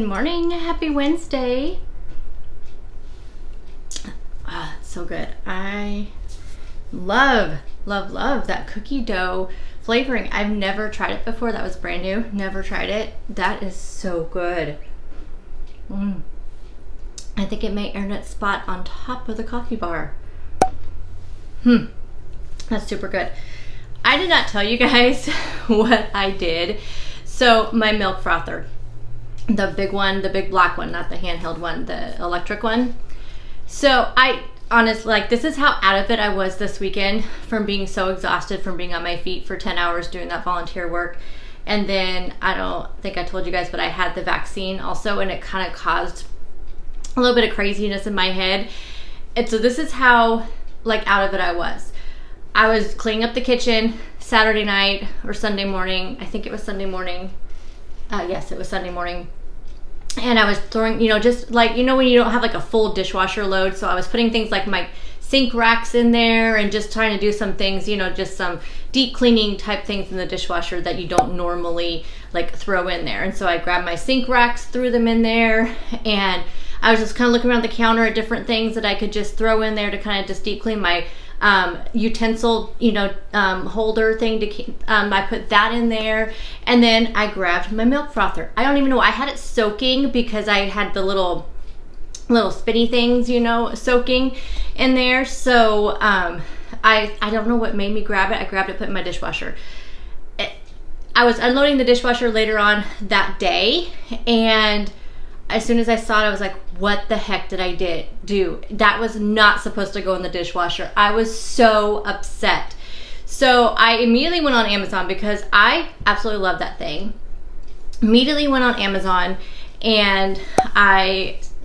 Good morning, happy Wednesday. Ah, it's so good. I love that cookie dough flavoring. I've never tried it before. That was brand new. Never tried it. That is so good. I think it may earn its spot on top of the coffee bar. That's super good. I did not tell you guys what I did. So my milk frother, the big one, the big black one, not the handheld one, the electric one. So I honestly, like, this is how out of it I was this weekend from being so exhausted from being on my feet for 10 hours doing that volunteer work. And then I don't think I told you guys, but I had the vaccine also, and it kind of caused a little bit of craziness in my head. And so this is how, like, out of it I was. I was cleaning up the kitchen Saturday night or Sunday morning. I think it was Sunday morning. Yes, it was Sunday morning. And I was throwing, just like, when you don't have like a full dishwasher load. So I was putting things like my sink racks in there and just trying to do some things, just some deep cleaning type things in the dishwasher that you don't normally like throw in there. And so I grabbed my sink racks, threw them in there, and I was just kind of looking around the counter at different things that I could just throw in there to kind of just deep clean my utensil, holder thing to I put that in there, and then I grabbed my milk frother. I don't even know, I had it soaking because I had the little spinny things, soaking in there. So I don't know what made me grab it. I grabbed it, put it in my dishwasher. I was unloading the dishwasher later on that day, and as soon as I saw it, I was like, what the heck did I do? That was not supposed to go in the dishwasher. I was so upset. So I immediately went on Amazon because I absolutely love that thing. Immediately went on Amazon, and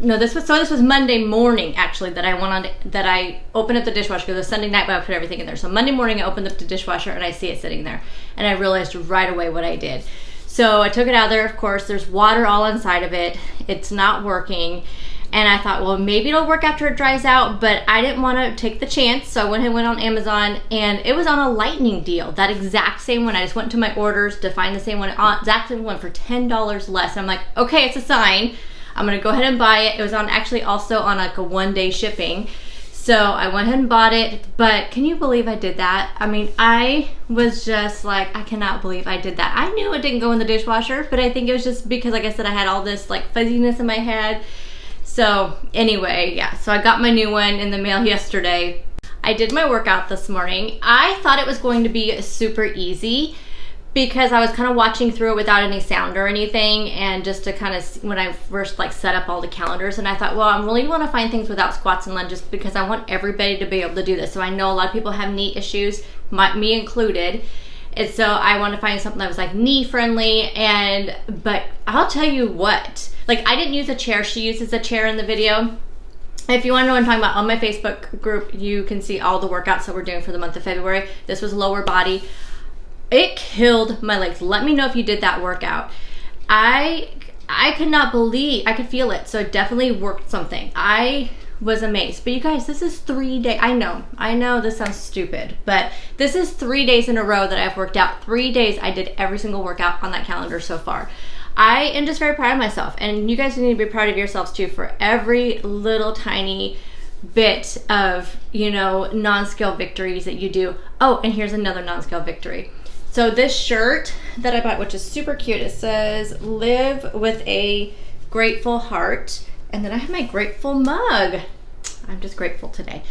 this was Monday morning actually that I opened up the dishwasher, because it was Sunday night, but I put everything in there. So Monday morning I opened up the dishwasher and I see it sitting there, and I realized right away what I did. So I took it out of there. Of course, there's water all inside of it. It's not working. And I thought, well, maybe it'll work after it dries out, but I didn't want to take the chance. So I went on Amazon, and it was on a lightning deal. That exact same one. I just went to my orders to find the same one, exact same one for $10 less. And I'm like, okay, it's a sign. I'm going to go ahead and buy it. It was actually also on like a 1-day shipping. So I went ahead and bought it, but can you believe I did that? I mean, I was just like, I cannot believe I did that. I knew it didn't go in the dishwasher, but I think it was just because, like I said, I had all this like fuzziness in my head. So anyway, yeah, so I got my new one in the mail yesterday. I did my workout this morning. I thought it was going to be super easy because I was kind of watching through it without any sound or anything, and just to kind of, when I first like set up all the calendars, and I thought, well, I really want to find things without squats and lunges because I want everybody to be able to do this. So I know a lot of people have knee issues, me included. And so I want to find something that was like knee friendly, but I'll tell you what, like, I didn't use a chair. She uses a chair in the video. If you want to know what I'm talking about, on my Facebook group, you can see all the workouts that we're doing for the month of February. This was lower body. It killed my legs. Let me know if you did that workout. I could not believe, I could feel it. So it definitely worked something. I was amazed. But you guys, this is 3 days. I know this sounds stupid, but this is 3 days in a row that I've worked out. 3 days I did every single workout on that calendar so far. I am just very proud of myself, and you guys need to be proud of yourselves too for every little tiny bit of, non-scale victories that you do. Oh, and here's another non-scale victory. So this shirt that I bought, which is super cute, it says live with a grateful heart, and then I have my grateful mug. I'm just grateful today.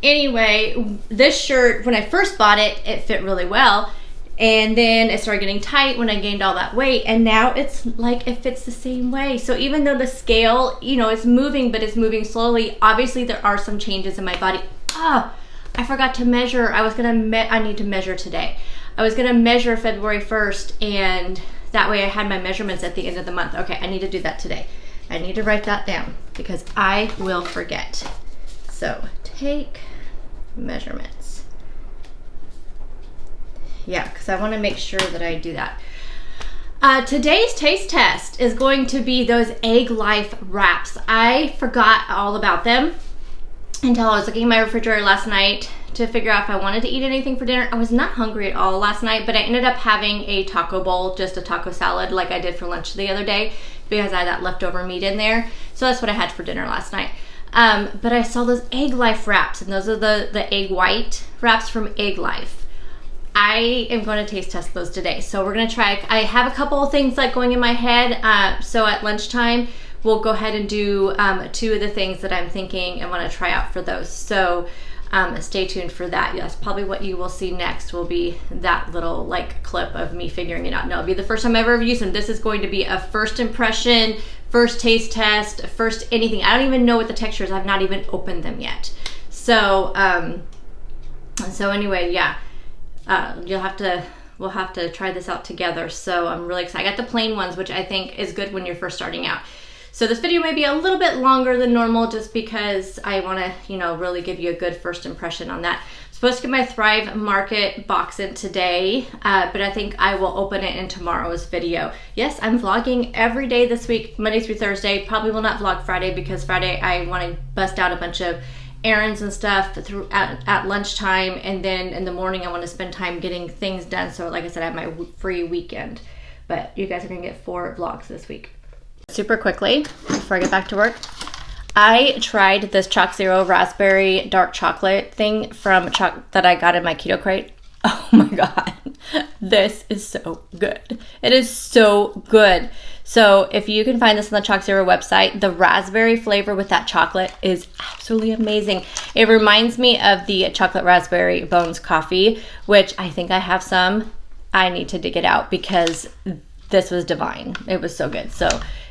Anyway, this shirt, when I first bought it, it fit really well, and then it started getting tight when I gained all that weight, and now it's like it fits the same way. So even though the scale, is moving, but it's moving slowly, obviously there are some changes in my body. I forgot to measure. I need to measure today. I was gonna measure February 1st, and that way I had my measurements at the end of the month. Okay, I need to do that today. I need to write that down because I will forget. So take measurements. Yeah, because I want to make sure that I do that. Today's taste test is going to be those Egglife wraps. I forgot all about them until I was looking in my refrigerator last night to figure out if I wanted to eat anything for dinner. I was not hungry at all last night, but I ended up having a taco bowl, just a taco salad like I did for lunch the other day because I had that leftover meat in there. So that's what I had for dinner last night. But I saw those Egglife wraps, and those are the egg white wraps from Egglife. I am going to taste test those today. So we're going to try. I have a couple of things like going in my head. So at lunchtime, we'll go ahead and do 2 of the things that I'm thinking and want to try out for those. So stay tuned for that. Yes, probably what you will see next will be that little like clip of me figuring it out. No, it'll be the first time I've ever used them. This is going to be a first impression, first taste test, first anything. I don't even know what the texture is. I've not even opened them yet. So anyway, yeah. We'll have to try this out together. So I'm really excited. I got the plain ones, which I think is good when you're first starting out. So this video may be a little bit longer than normal just because I want to, really give you a good first impression on that. I'm supposed to get my Thrive Market box in today, but I think I will open it in tomorrow's video. Yes, I'm vlogging every day this week, Monday through Thursday. Probably will not vlog Friday because Friday I want to bust out a bunch of errands and stuff at lunchtime, and then in the morning I want to spend time getting things done. So like I said, I have my free weekend, but you guys are gonna get 4 vlogs this week. Super quickly before I get back to work, I tried this ChocZero raspberry dark chocolate thing from that I got in my keto crate. Oh my god, this is so good. It is so good. So if you can find this on the ChocZero website, the raspberry flavor with that chocolate is absolutely amazing. It reminds me of the chocolate raspberry Bones coffee, which I think I have some. I need to dig it out because this was divine. It was so good. So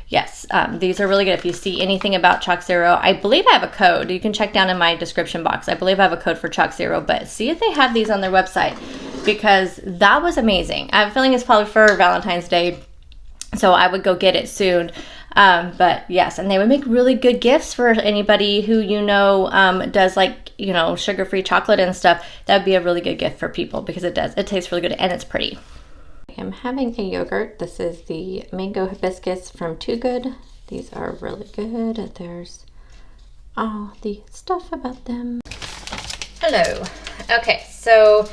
yes, these are really good. If you see anything about ChocZero, I believe I have a code. You can check down in my description box. I believe I have a code for ChocZero, but see if they have these on their website because that was amazing. I have a feeling it's probably for Valentine's Day, so I would go get it soon. But yes, and they would make really good gifts for anybody who does like sugar-free chocolate and stuff. That would be a really good gift for people because it tastes really good and it's pretty. I'm having a yogurt. This is the mango hibiscus from Too Good. These are really good. There's all the stuff about them. Hello. Okay, so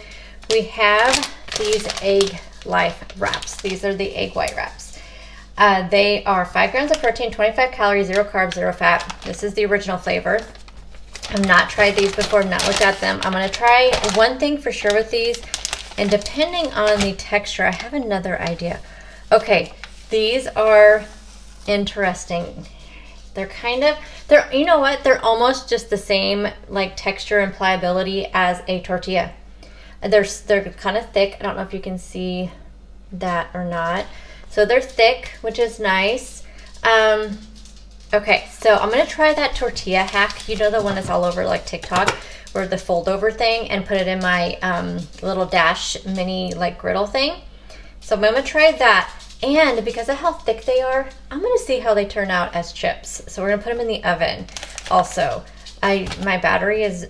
we have these Egglife wraps. These are the egg white wraps. They are 5 grams of protein, 25 calories, 0 carbs, 0 fat. This is the original flavor. I've not tried these before, I've not looked at them. I'm gonna try one thing for sure with these. And depending on the texture, I have another idea. Okay, these are interesting. They're you know what? They're almost just the same like texture and pliability as a tortilla. They're kind of thick. I don't know if you can see that or not. So they're thick, which is nice. Okay, so I'm gonna try that tortilla hack. The one that's all over like TikTok, or the fold over thing, and put it in my little Dash mini like griddle thing. So I'm gonna try that, and because of how thick they are, I'm gonna see how they turn out as chips. So we're gonna put them in the oven. Also, my battery is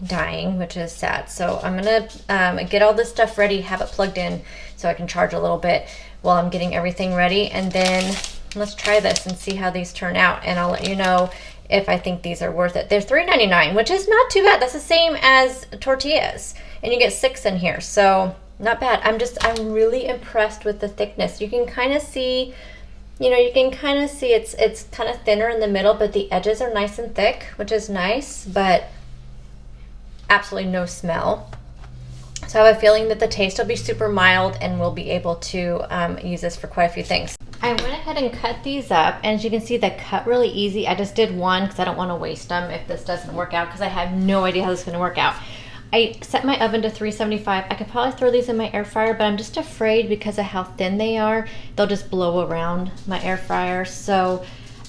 dying, which is sad. So I'm gonna get all this stuff ready, have it plugged in so I can charge a little bit while I'm getting everything ready, and then let's try this and see how these turn out, and I'll let you know if I think these are worth it. They're $3.99, which is not too bad. That's the same as tortillas, and you get 6 in here, so not bad. I'm really impressed with the thickness. You can kind of see, it's kind of thinner in the middle, but the edges are nice and thick, which is nice, but absolutely no smell. So I have a feeling that the taste will be super mild, and we'll be able to use this for quite a few things. I went ahead and cut these up, and as you can see, they cut really easy. I just did one because I don't want to waste them if this doesn't work out, because I have no idea how this is going to work out. I set my oven to 375. I could probably throw these in my air fryer, but I'm just afraid because of how thin they are, they'll just blow around my air fryer. So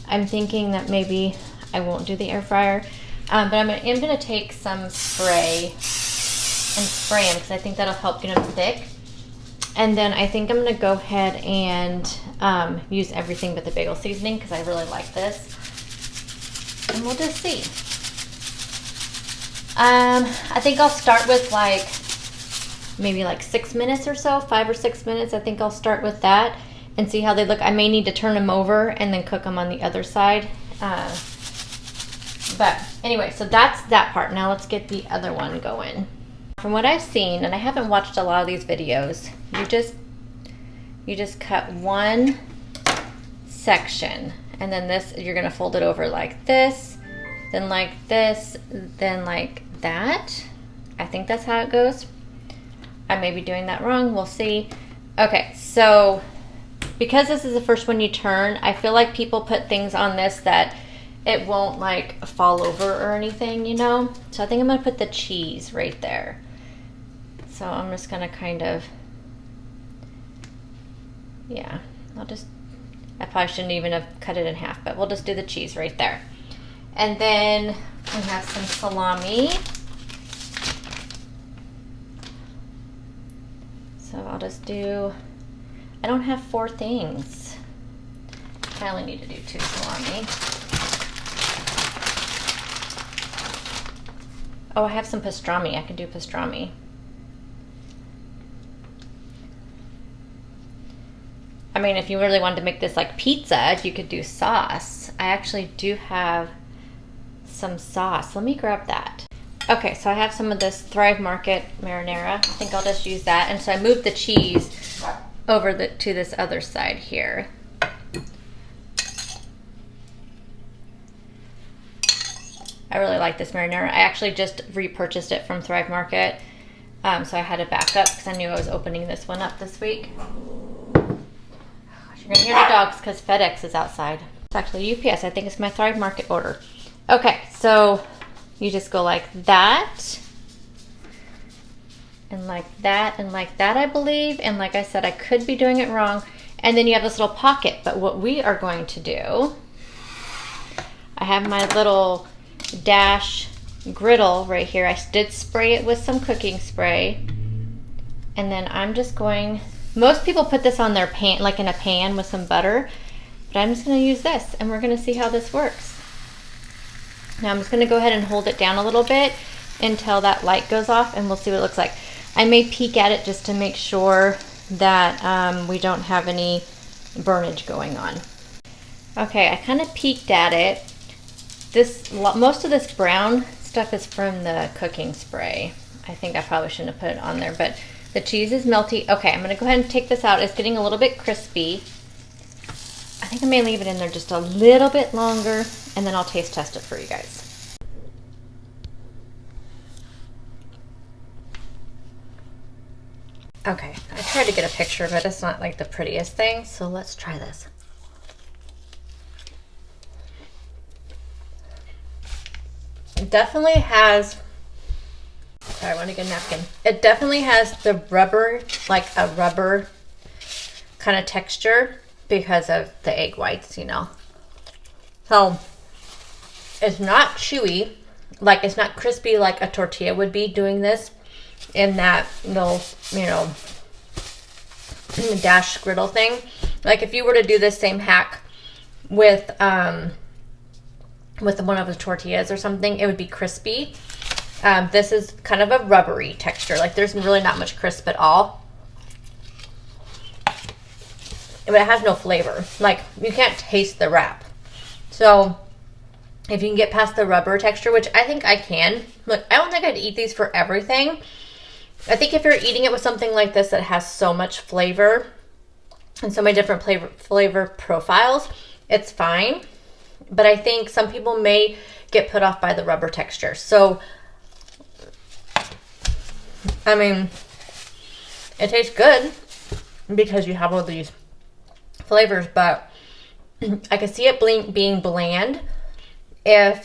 I'm thinking that maybe I won't do the air fryer, but I'm going to take some spray and spray them because I think that'll help get them thick. And then I think I'm going to go ahead and use everything but the bagel seasoning because I really like this. And we'll just see. I think I'll start with maybe 6 minutes or so, 5 or 6 minutes. I think I'll start with that and see how they look. I may need to turn them over and then cook them on the other side. But anyway, so that's that part. Now let's get the other one going. From what I've seen, and I haven't watched a lot of these videos, you just cut one section, and then this, you're gonna fold it over like this, then like this, then like that. I think that's how it goes. I may be doing that wrong, we'll see. Okay, so because this is the first one you turn, I feel like people put things on this that it won't like fall over or anything, you know? So I think I'm gonna put the cheese right there. So I'm just gonna kind of, yeah, I probably shouldn't even have cut it in half, but we'll just do the cheese right there. And then we have some salami. So I'll just do, I don't have 4 things. I only need to do 2 salami. Oh, I have some pastrami. I can do pastrami. I mean, if you really wanted to make this like pizza, you could do sauce. I actually do have some sauce. Let me grab that. Okay, so I have some of this Thrive Market marinara. I think I'll just use that. And so I moved the cheese over to this other side here. I really like this marinara. I actually just repurchased it from Thrive Market. So I had to back up because I knew I was opening this one up this week. You're gonna hear the dogs because FedEx is outside. It's actually UPS. I think it's my Thrive Market order. Okay, so you just go like that, and like that, and like that, I believe. And like I said, I could be doing it wrong. And then you have this little pocket. But what we are going to do, I have my little Dash griddle right here. I did spray it with some cooking spray. And then I'm just going, most people put this on their pan, like in a pan with some butter. But I'm just going to use this, and we're going to see how this works. Now I'm just going to go ahead and hold it down a little bit until that light goes off, and we'll see what it looks like. I may peek at it just to make sure that we don't have any burnage going on. Okay, I kind of peeked at it. Most of this brown stuff is from the cooking spray. I think I probably shouldn't have put it on there, but the cheese is melty. Okay, I'm going to go ahead and take this out. It's getting a little bit crispy. I think I may leave it in there just a little bit longer, and then I'll taste test it for you guys. Okay, I tried to get a picture, but it's not like the prettiest thing, so let's try this. It definitely has, sorry, I want to get a napkin. It definitely has the rubber, like a rubber kind of texture because of the egg whites, you know. So it's not chewy, like it's not crispy like a tortilla would be doing this in that little, you know, Dash griddle thing. Like if you were to do this same hack with one of the tortillas or something, it would be crispy. This is kind of a rubbery texture. Like there's really not much crisp at all. But it has no flavor. Like you can't taste the wrap. So if you can get past the rubber texture, which I think I can. Look, I don't think I'd eat these for everything. I think if you're eating it with something like this that has so much flavor and so many different flavor profiles, it's fine. But I think some people may get put off by the rubber texture. So, I mean, it tastes good because you have all these flavors, but I could see it being bland if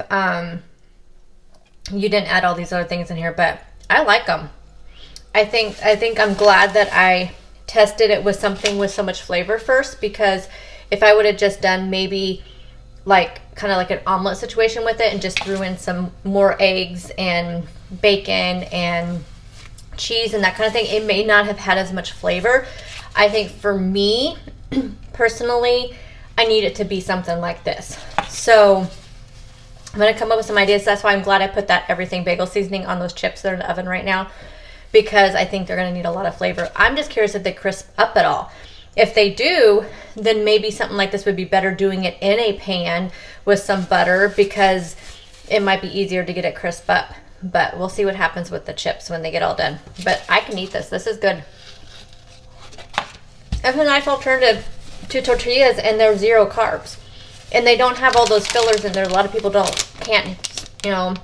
you didn't add all these other things in here, but I like them. I think I'm glad that I tested it with something with so much flavor first, because if I would have just done maybe like kind of like an omelet situation with it and just threw in some more eggs and bacon and cheese and that kind of thing, it may not have had as much flavor. I think for me personally, I need it to be something like this. So I'm going to come up with some ideas. That's why I'm glad I put that everything bagel seasoning on those chips that are in the oven right now, because I think they're going to need a lot of flavor. I'm just curious if they crisp up at all. If they do, then maybe something like this would be better doing it in a pan with some butter, because it might be easier to get it crisp up. but we'll see what happens with the chips when they get all done. But I can eat this. This is good. It's a nice alternative to tortillas, and they're 0 carbs. And they don't have all those fillers in there. A lot of people can't, you know,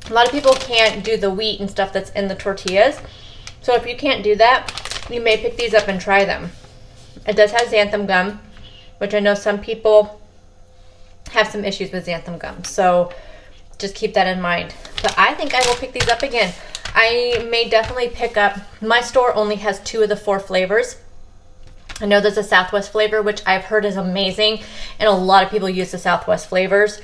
a lot of people can't do the wheat and stuff that's in the tortillas. So if you can't do that, you may pick these up and try them. It does have xanthan gum, which I know some people have some issues with xanthan gum. So just keep that in mind. But I think I will pick these up again. I may definitely pick up, my store only has 2 of the 4 flavors. I know there's a Southwest flavor, which I've heard is amazing, and a lot of people use the Southwest flavors.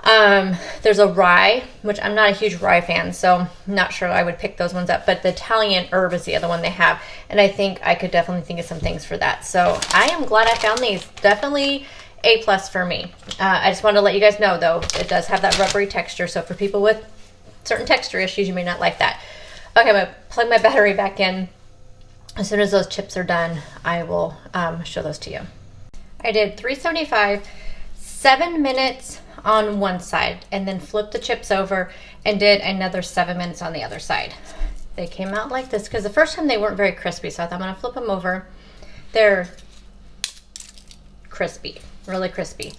There's a rye, which I'm not a huge rye fan, so I'm not sure I would pick those ones up, but the Italian herb is the other one they have, and I think I could definitely think of some things for that. So I am glad I found these. Definitely A+ for me. I just wanted to let you guys know, though, it does have that rubbery texture, so for people with certain texture issues, you may not like that. Okay, I'm going to plug my battery back in. As soon as those chips are done, I will show those to you. I did 375, 7 minutes on one side, and then flipped the chips over and did another 7 minutes on the other side. They came out like this because the first time they weren't very crispy, so I thought I'm going to flip them over. They're crispy, really crispy.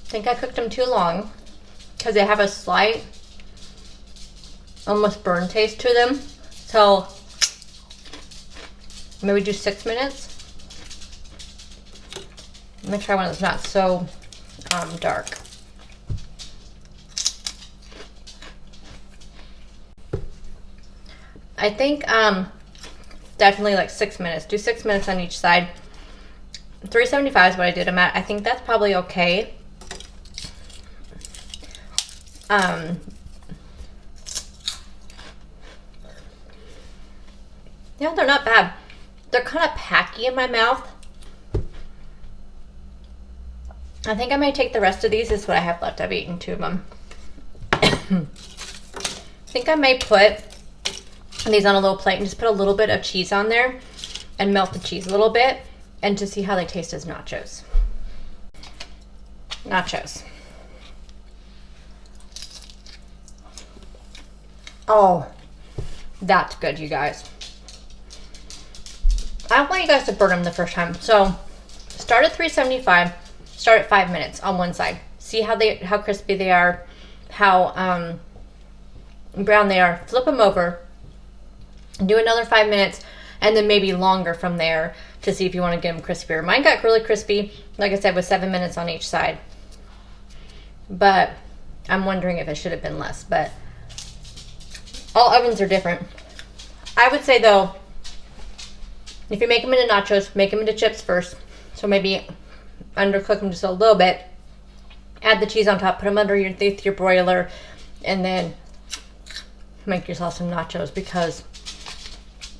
I think I cooked them too long because they have a slight almost burn taste to them. So maybe do 6 minutes. Let me try one that's not so dark. I think definitely like 6 minutes. Do 6 minutes on each side. 375 is what I did them at. I think that's probably okay. Yeah, they're not bad. They're kind of packy in my mouth. I think I might take the rest of these. This is what I have left. I've eaten 2 of them. I think I may put these on a little plate and just put a little bit of cheese on there and melt the cheese a little bit and to see how they taste as nachos. Nachos. Oh, that's good, you guys. I don't want you guys to burn them the first time. So start at 375, start at 5 minutes on one side. See how crispy they are, how brown they are. Flip them over, do another 5 minutes, and then maybe longer from there to see if you want to get them crispier. Mine got really crispy, like I said, with 7 minutes on each side. But I'm wondering if it should have been less, but all ovens are different. I would say though, if you make them into nachos, make them into chips first. So maybe undercook them just a little bit. Add the cheese on top, put them underneath your broiler, and then make yourself some nachos because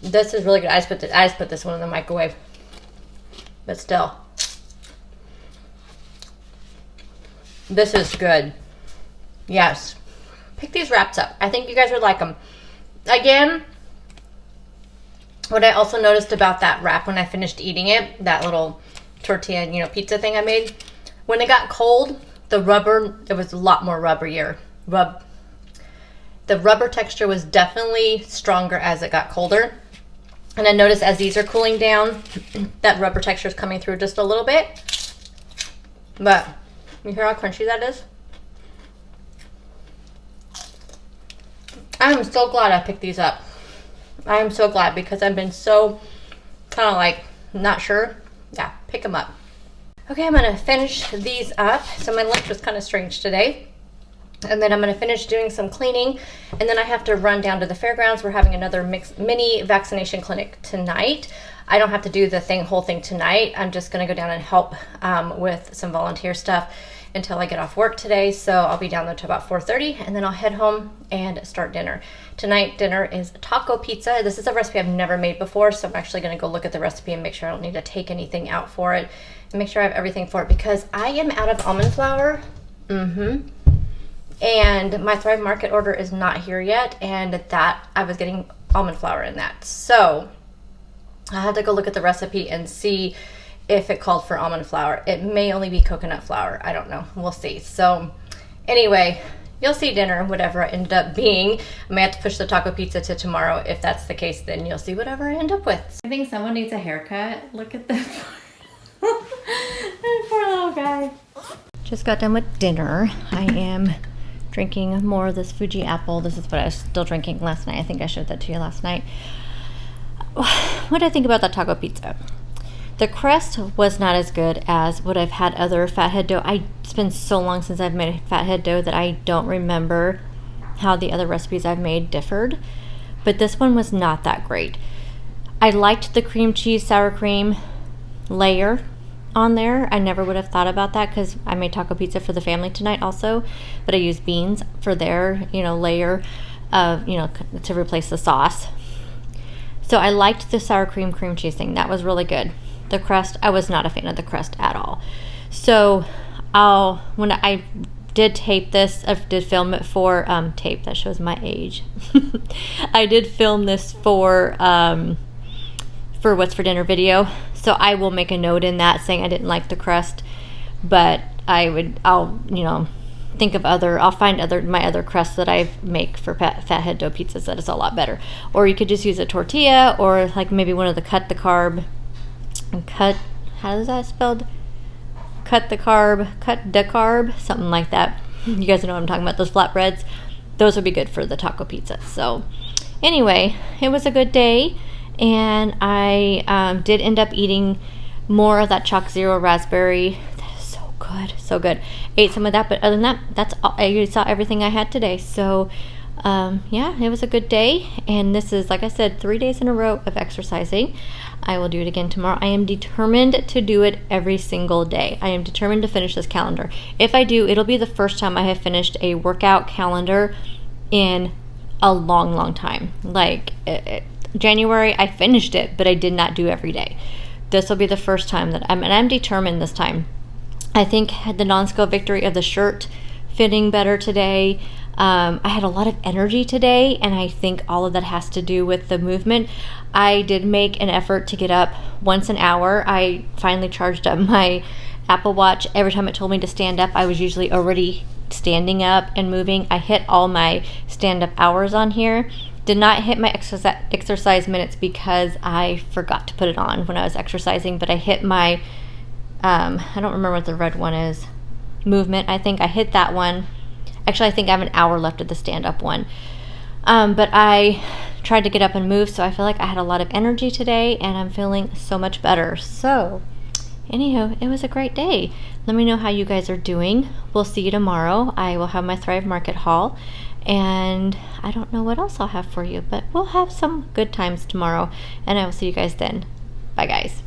this is really good. I just put this one in the microwave. But still, this is good. Yes. Pick these wraps up. I think you guys would like them. Again, what I also noticed about that wrap when I finished eating it, that little tortilla, pizza thing I made, when it got cold, the rubber, it was a lot more rubberier. The rubber texture was definitely stronger as it got colder. And I noticed as these are cooling down, that rubber texture is coming through just a little bit. But you hear how crunchy that is? I'm so glad I picked these up. I am so glad because I've been so kind of like not sure. Yeah, pick them up. Okay, I'm going to finish these up. So my lunch was kind of strange today. And then I'm going to finish doing some cleaning. And then I have to run down to the fairgrounds. We're having another mini vaccination clinic tonight. I don't have to do the whole thing tonight. I'm just going to go down and help with some volunteer stuff until I get off work today. So I'll be down there till about 4:30, and then I'll head home and start dinner. Tonight dinner is taco pizza. This is a recipe I've never made before, so I'm actually going to go look at the recipe and make sure I don't need to take anything out for it and make sure I have everything for it because I am out of almond flour. And my Thrive Market order is not here yet, and that I was getting almond flour in that. So I had to go look at the recipe and see if it called for almond flour. It may only be coconut flour. I don't know. We'll see. So anyway, you'll see dinner, whatever it ended up being. I may have to push the taco pizza to tomorrow. If that's the case, then you'll see whatever I end up with. I think someone needs a haircut. Look at this poor little guy. Just got done with dinner. I am drinking more of this Fuji apple. This is what I was still drinking last night. I think I showed that to you last night. What did I think about that taco pizza? The crust was not as good as what I've had other fathead dough. It's been so long since I've made a fathead dough that I don't remember how the other recipes I've made differed. But this one was not that great. I liked the cream cheese sour cream layer on there. I never would have thought about that because I made taco pizza for the family tonight also. But I used beans for their, layer of, to replace the sauce. So I liked the sour cream cheese thing. That was really good. The crust, I was not a fan of the crust at all. So when I did tape this, I did film it for tape. That shows my age. I did film this for What's for Dinner video. So I will make a note in that saying I didn't like the crust, but I'll think of I'll find my other crust that I make for fathead dough pizzas that is a lot better. Or you could just use a tortilla, or like maybe one of the cut the carb, how is that spelled? Cut the carb, something like that. You guys know what I'm talking about, those flatbreads. Those would be good for the taco pizza. So anyway, it was a good day, and I did end up eating more of that ChocZero raspberry. That is so good. Ate some of that, but other than that, that's all. I saw everything I had today. So yeah, it was a good day, and this is, like I said, 3 days in a row of exercising. I will do it again tomorrow. I am determined to do it every single day. I am determined to finish this calendar. If I do, it'll be the first time I have finished a workout calendar in a long time. Like January, I finished it, but I did not do every day. This will be the first time that I'm determined this time. I think the non-scale victory of the shirt fitting better today. I had a lot of energy today, and I think all of that has to do with the movement. I did make an effort to get up once an hour. I finally charged up my Apple Watch. Every time it told me to stand up, I was usually already standing up and moving. I hit all my stand-up hours on here. Did not hit my exercise minutes because I forgot to put it on when I was exercising, but I hit my, I don't remember what the red one is, movement. I think I hit that one. Actually, I think I have an hour left of the stand-up one. But I tried to get up and move, so I feel like I had a lot of energy today, and I'm feeling so much better. So, anyhow, it was a great day. Let me know how you guys are doing. We'll see you tomorrow. I will have my Thrive Market haul, and I don't know what else I'll have for you, but we'll have some good times tomorrow, and I will see you guys then. Bye, guys.